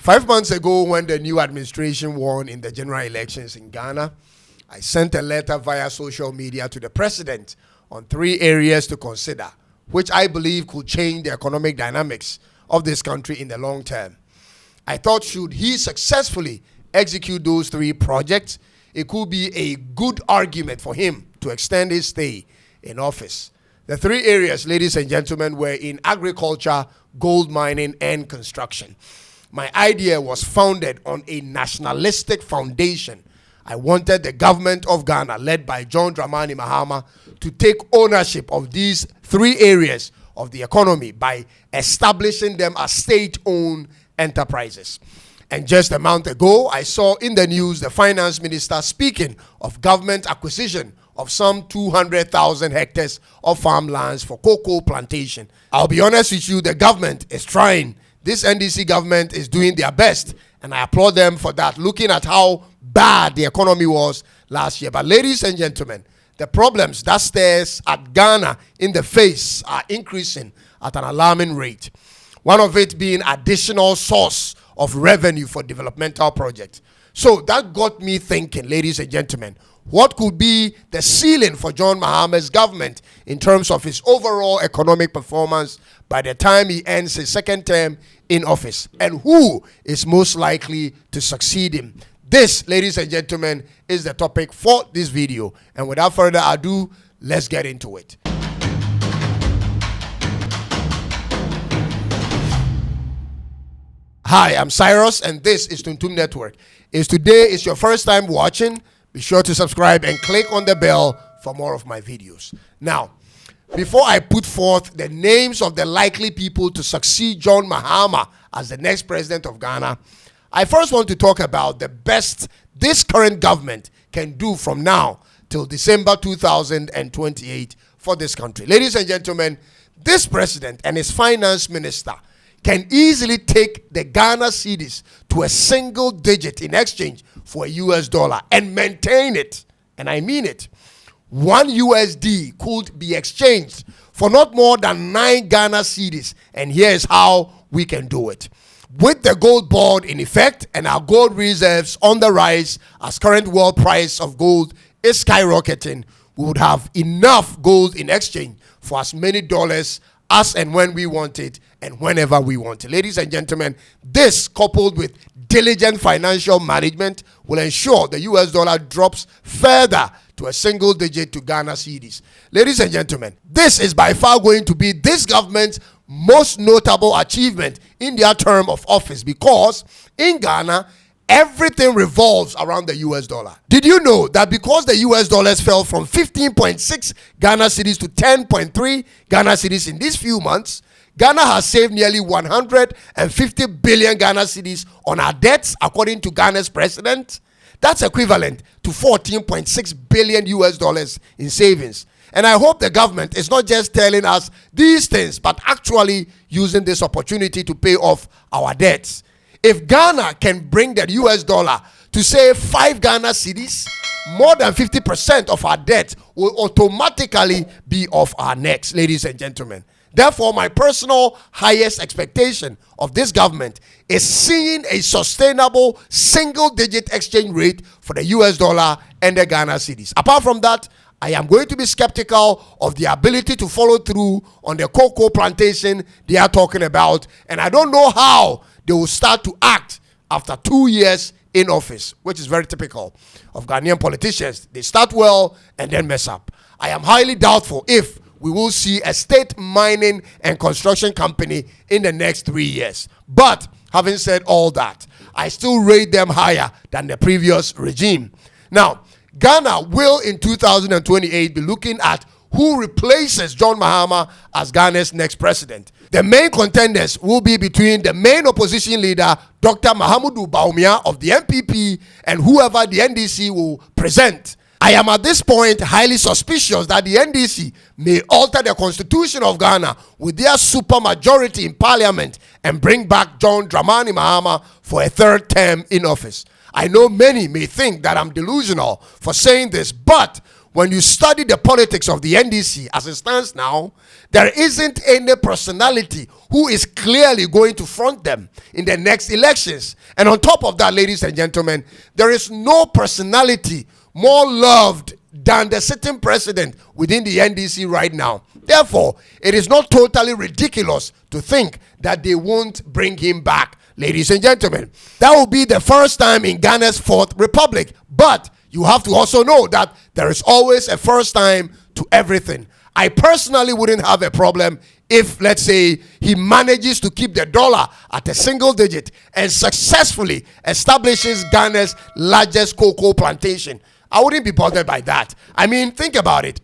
5 months ago, when the new administration won in the general elections in Ghana, I sent a letter via social media to the president on 3 areas to consider, which I believe could change the economic dynamics of this country in the long term. I thought should he successfully execute those 3 projects, it could be a good argument for him to extend his stay in office. The 3 areas, ladies and gentlemen, were in agriculture, gold mining, and construction. My idea was founded on a nationalistic foundation. I wanted the government of Ghana, led by John Dramani Mahama, to take ownership of these 3 areas of the economy by establishing them as state-owned enterprises. And just a month ago, I saw in the news the finance minister speaking of government acquisition of some 200,000 hectares of farmlands for cocoa plantation. I'll be honest with you, the government is trying. This NDC government is doing their best, and I applaud them for that, looking at how bad the economy was last year. But ladies and gentlemen, the problems that stares at Ghana in the face are increasing at an alarming rate. One of it being additional source of revenue for developmental projects. So that got me thinking, ladies and gentlemen, what could be the ceiling for John Mahama's government in terms of his overall economic performance by the time he ends his 2nd term in office, and who is most likely to succeed him? This, ladies and gentlemen, is the topic for this video, and without further ado, let's get into it. Hi, I'm Cyrus, and this is Tuntum Network. If today is your first time watching, be sure to subscribe and click on the bell for more of my videos. Now, before I put forth the names of the likely people to succeed John Mahama as the next president of Ghana, I first want to talk about the best this current government can do from now till December 2028 for this country. Ladies and gentlemen, this president and his finance minister can easily take the Ghana cedis to a single digit in exchange for a US dollar and maintain it. And I mean it. 1 USD could be exchanged for not more than 9 Ghana cedis. And here's how we can do it. With the gold board in effect and our gold reserves on the rise as current world price of gold is skyrocketing, we would have enough gold in exchange for as many dollars as and when we want it and whenever we want it. Ladies and gentlemen, this coupled with diligent financial management will ensure the US dollar drops further to a single digit to Ghana cedis. Ladies and gentlemen, this is by far going to be this government's most notable achievement in their term of office, because in Ghana, everything revolves around the US dollar. Did you know that because the US dollars fell from 15.6 Ghana cedis to 10.3 Ghana cedis in these few months, Ghana has saved nearly 150 billion Ghana cedis on our debts, according to Ghana's president? That's equivalent to 14.6 billion US dollars in savings. And I hope the government is not just telling us these things, but actually using this opportunity to pay off our debts. If Ghana can bring the US dollar to say 5 Ghana cedis, more than 50% of our debt will automatically be off our necks, ladies and gentlemen. Therefore, my personal highest expectation of this government is seeing a sustainable single-digit exchange rate for the US dollar and the Ghana cedis. Apart from that, I am going to be skeptical of the ability to follow through on the cocoa plantation they are talking about, and I don't know how they will start to act after 2 years in office, which is very typical of Ghanaian politicians. They start well and then mess up. I am highly doubtful if we will see a state mining and construction company in the next 3 years. But having said all that, I still rate them higher than the previous regime. Now, Ghana will in 2028 be looking at who replaces John Mahama as Ghana's next president. The main contenders will be between the main opposition leader, Dr. Mahamudu Bawumia of the MPP, and whoever the NDC will present. I am at this point highly suspicious that the NDC may alter the constitution of Ghana with their super majority in parliament and bring back John Dramani Mahama for a 3rd term in office. I know many may think that I'm delusional for saying this, but when you study the politics of the NDC as it stands now, there isn't any personality who is clearly going to front them in the next elections. And on top of that, ladies and gentlemen, there is no personality more loved than the sitting president within the NDC right now. Therefore, it is not totally ridiculous to think that they won't bring him back. Ladies and gentlemen, that will be the first time in Ghana's fourth republic. But you have to also know that there is always a first time to everything. I personally wouldn't have a problem if, let's say, he manages to keep the dollar at a single digit and successfully establishes Ghana's largest cocoa plantation. I wouldn't be bothered by that. I mean, think about it.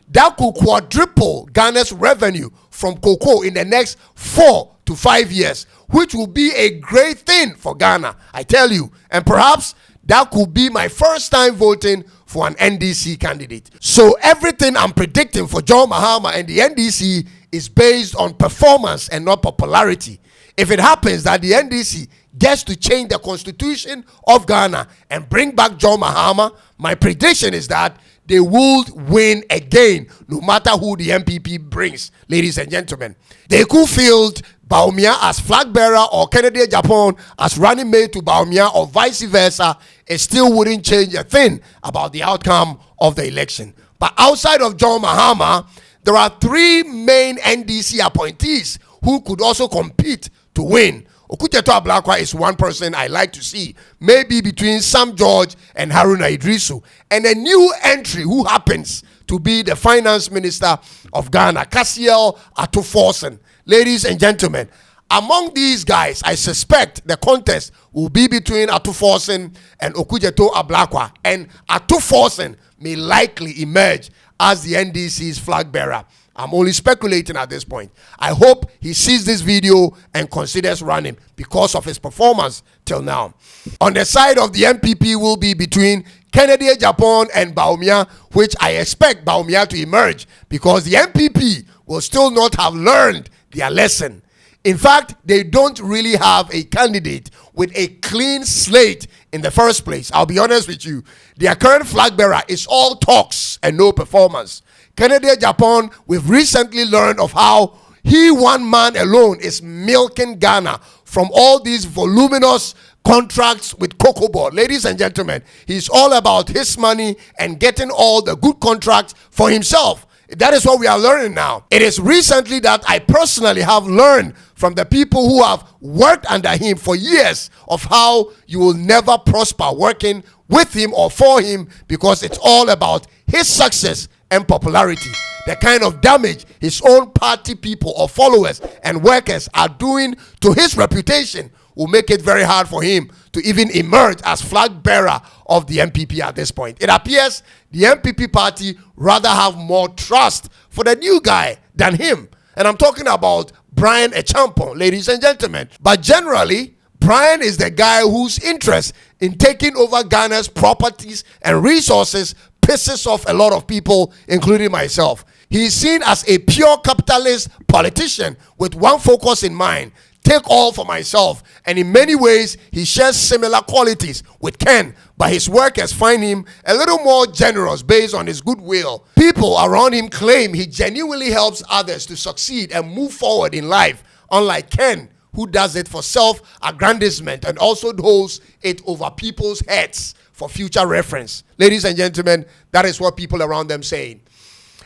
That could quadruple Ghana's revenue from cocoa in the next 4 to 5 years, which will be a great thing for Ghana, I tell you. And perhaps that could be my first time voting for an NDC candidate. So everything I'm predicting for John Mahama and the NDC is based on performance and not popularity. If it happens that the NDC gets to change the constitution of Ghana and bring back John Mahama, my prediction is that they will win again, no matter who the MPP brings, ladies and gentlemen. They could field Bawumia as flag bearer or Kennedy Japan as running mate to Bawumia or vice versa. It still wouldn't change a thing about the outcome of the election. But outside of John Mahama, there are 3 main NDC appointees who could also compete to win. Okucheto Ablakwa is one person I like to see, maybe between Sam George and Haruna Idrisu. And a new entry who happens to be the finance minister of Ghana, Cassiel Atuforsen. Ladies and gentlemen, among these guys, I suspect the contest will be between Atuforsen and Okucheto Ablakwa. And Atuforsen may likely emerge as the NDC's flag bearer. I'm only speculating at this point. I hope he sees this video and considers running because of his performance till now. On the side of the MPP will be between Kennedy Japan and Bawumia, which I expect Bawumia to emerge because the MPP will still not have learned their lesson. In fact, they don't really have a candidate with a clean slate in the first place. I'll be honest with you. Their current flag bearer is all talks and no performance. Kennedy Japan, we've recently learned of how he, one man alone, is milking Ghana from all these voluminous contracts with Cocoa Board. Ladies and gentlemen, he's all about his money and getting all the good contracts for himself. That is what we are learning now. It is recently that I personally have learned from the people who have worked under him for years of how you will never prosper working with him or for him because it's all about his success and popularity. The kind of damage his own party people or followers and workers are doing to his reputation will make it very hard for him to even emerge as flag bearer of the MPP at this point. It appears the MPP party rather have more trust for the new guy than him. And I'm talking about Brian Echampong, ladies and gentlemen. But generally, Brian is the guy whose interest in taking over Ghana's properties and resources pisses off a lot of people, including myself. He is seen as a pure capitalist politician with one focus in mind: take all for myself. And in many ways, he shares similar qualities with Ken, but his workers find him a little more generous based on his goodwill. People around him claim he genuinely helps others to succeed and move forward in life, unlike Ken, who does it for self-aggrandizement and also holds it over people's heads for future reference. Ladies and gentlemen, that is what people around them saying.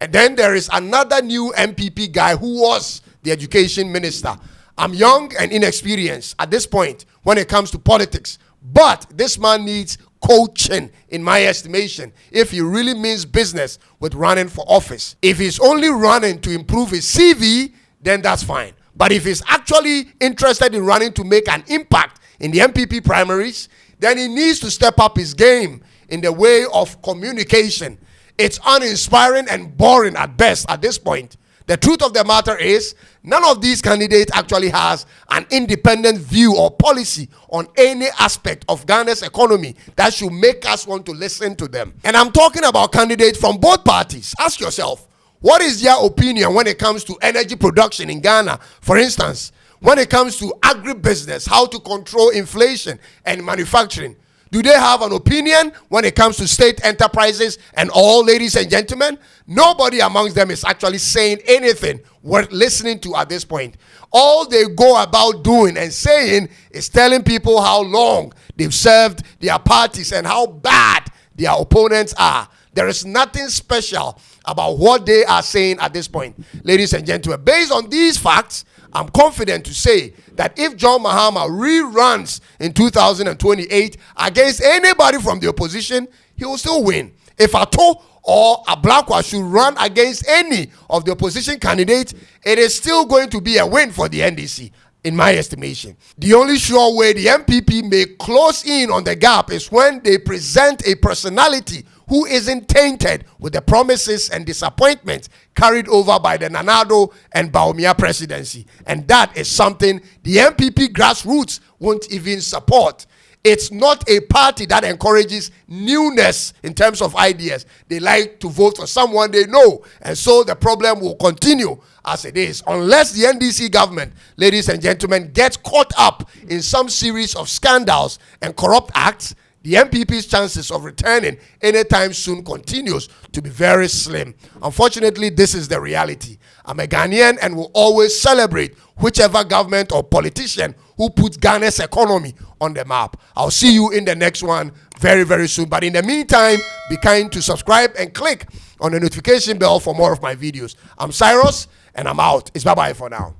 And then there is another new MPP guy who was the education minister. I'm young and inexperienced at this point when it comes to politics, but this man needs coaching, in my estimation, if he really means business with running for office. If he's only running to improve his CV, then that's fine. But if he's actually interested in running to make an impact in the MPP primaries, then he needs to step up his game in the way of communication. It's uninspiring and boring at best at this point. The truth of the matter is, none of these candidates actually has an independent view or policy on any aspect of Ghana's economy that should make us want to listen to them. And I'm talking about candidates from both parties. Ask yourself, what is their opinion when it comes to energy production in Ghana? For instance, when it comes to agribusiness, how to control inflation and manufacturing. Do they have an opinion when it comes to state enterprises and all, ladies and gentlemen? Nobody amongst them is actually saying anything worth listening to at this point. All they go about doing and saying is telling people how long they've served their parties and how bad their opponents are. There is nothing special about what they are saying at this point. Ladies and gentlemen, based on these facts, I'm confident to say that if John Mahama reruns in 2028 against anybody from the opposition, he will still win. If Ato or Ablakwa should run against any of the opposition candidates, it is still going to be a win for the NDC, in my estimation. The only sure way the MPP may close in on the gap is when they present a personality who isn't tainted with the promises and disappointments carried over by the Nanado and Baumia presidency. And that is something the MPP grassroots won't even support. It's not a party that encourages newness in terms of ideas. They like to vote for someone they know. And so the problem will continue as it is. Unless the NDC government, ladies and gentlemen, gets caught up in some series of scandals and corrupt acts, the MPP's chances of returning anytime soon continues to be very slim. Unfortunately, this is the reality. I'm a Ghanaian and will always celebrate whichever government or politician who puts Ghana's economy on the map. I'll see you in the next one very, very soon. But in the meantime, be kind to subscribe and click on the notification bell for more of my videos. I'm Cyrus, and I'm out. It's bye-bye for now.